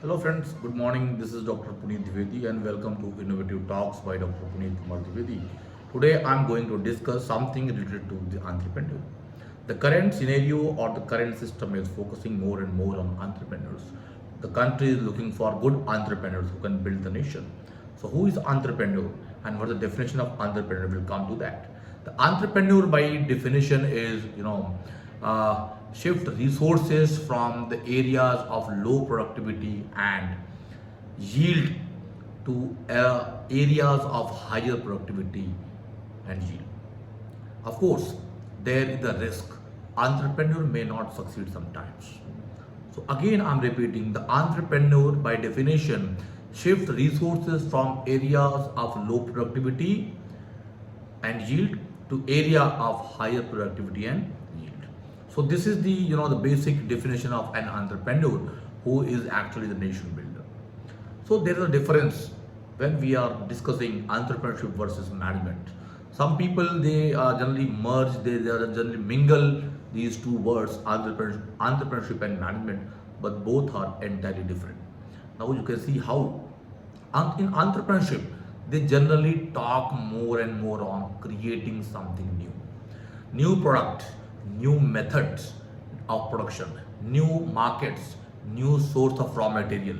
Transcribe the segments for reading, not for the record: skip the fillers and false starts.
Hello friends, good morning. This is Dr.Punit Dwivedi and welcome to Innovative Talks by Dr. Kumar Dwivedi. Today I am going to discuss something related to the entrepreneur. The current scenario or the current system is focusing more and more on entrepreneurs. The country is looking for good entrepreneurs who can build the nation. So who is entrepreneur and what the definition of entrepreneur will come to that. The entrepreneur by definition is, shift resources from the areas of low productivity and yield to areas of higher productivity and yield. Of course, there is the risk. Entrepreneur may not succeed sometimes. So again, I'm repeating, the entrepreneur by definition shift resources from areas of low productivity and yield to area of higher productivity and yield. So this is the basic definition of an entrepreneur who is actually the nation builder. So there is a difference when we are discussing entrepreneurship versus management. Some people they generally merge, they generally mingle these two words, entrepreneurship and management, but both are entirely different. Now you can see how in entrepreneurship they generally talk more and more on creating something new product, new methods of production, new markets, new source of raw material,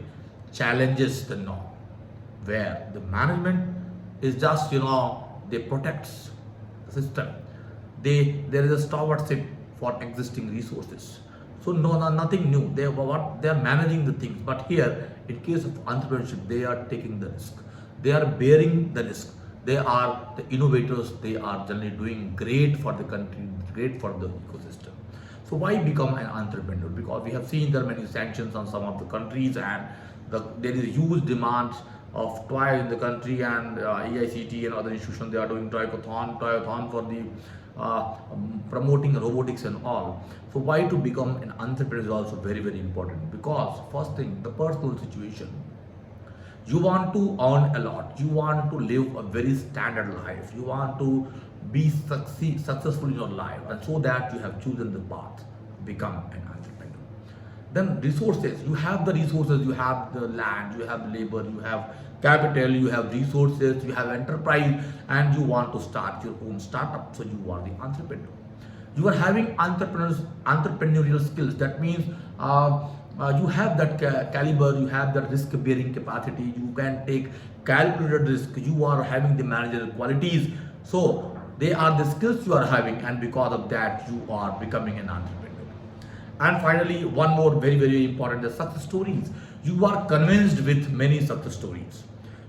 challenges the norm. Where the management is just they protects the system. There is a stewardship for existing resources. So nothing new. They are managing the things. But here, in case of entrepreneurship, they are taking the risk. They are bearing the risk. They are the innovators. They are generally doing great for the country, great for the ecosystem. So why become an entrepreneur? Because we have seen there are many sanctions on some of the countries, and there is a huge demand of toy in the country, and EICT and other institutions they are doing toyathon for the promoting robotics and all. So why to become an entrepreneur is also very important, because first thing, the personal situation. You want to earn a lot, you want to live a very standard life, you want to be successful in your life, and so that you have chosen the path, become an entrepreneur. Then resources, you have the resources, you have the land, you have labor, you have capital, you have resources, you have enterprise, and you want to start your own startup, so you are the entrepreneur. You are having entrepreneurial skills. That means you have that caliber, you have that risk bearing capacity, you can take calculated risk, you are having the managerial qualities. So they are the skills you are having, and because of that you are becoming an entrepreneur. And finally, one more very important, the success stories. You are convinced with many success stories.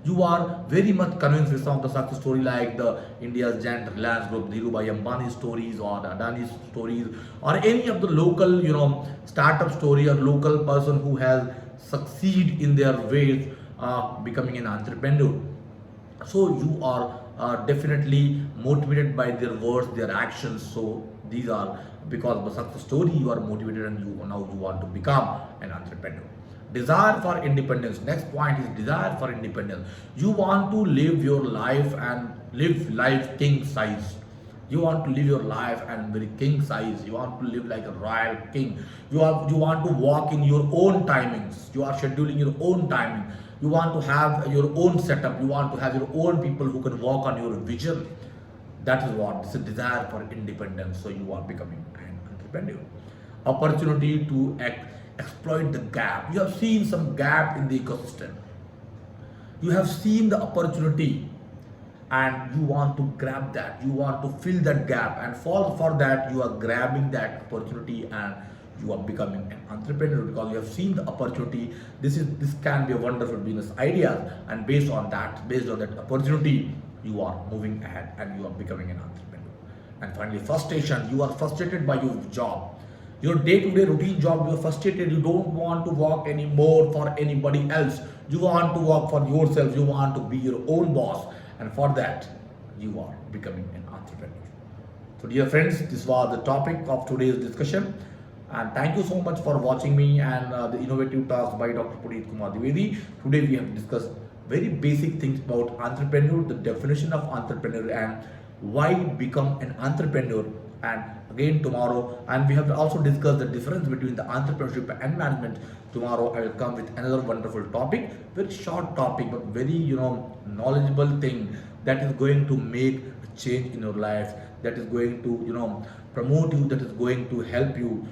You are very much convinced with some of the success story, like the India's giant Reliance Group, Dhirubhai Ambani stories, or the Adani stories, or any of the local startup story, or local person who has succeed in their ways, becoming an entrepreneur. So you are definitely motivated by their words, their actions. So these are because of the success story you are motivated, and you want to become an entrepreneur. Desire for independence. Next point is desire for independence. You want to live your life and live life king size. You want to live your life and very king size. You want to live like a royal king. You want to walk in your own timings. You are scheduling your own timing. You want to have your own setup. You want to have your own people who can walk on your vision. That is what it's a desire for independence. So you are becoming an entrepreneur. Opportunity to exploit the gap. You have seen some gap in the ecosystem. You have seen the opportunity, and you want to grab that. You want to fill that gap, and for that you are grabbing that opportunity, and you are becoming an entrepreneur because you have seen the opportunity. This can be a wonderful business idea, and based on that opportunity, you are moving ahead and you are becoming an entrepreneur. And finally, frustration. You are frustrated by your job, your day-to-day routine job. You are frustrated. You don't want to work anymore for anybody else. You want to work for yourself. You want to be your own boss, and for that you are becoming an entrepreneur. So dear friends, this was the topic of today's discussion, and thank you so much for watching me and the innovative talks by Dr. Punit Kumar Dwivedi. Today we have discussed very basic things about entrepreneur, the definition of entrepreneur, and why become an entrepreneur and again tomorrow. And we have also discussed the difference between the entrepreneurship and management. Tomorrow I will come with another wonderful topic, very short topic but very knowledgeable thing that is going to make a change in your life, that is going to promote you, that is going to help you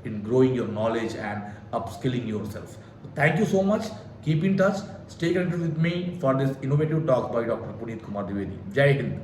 in growing your knowledge and upskilling yourself. So thank you so much. Keep in touch. Stay connected with me for this innovative talk by Dr. Punit Kumar Dwivedi. Jai Hind.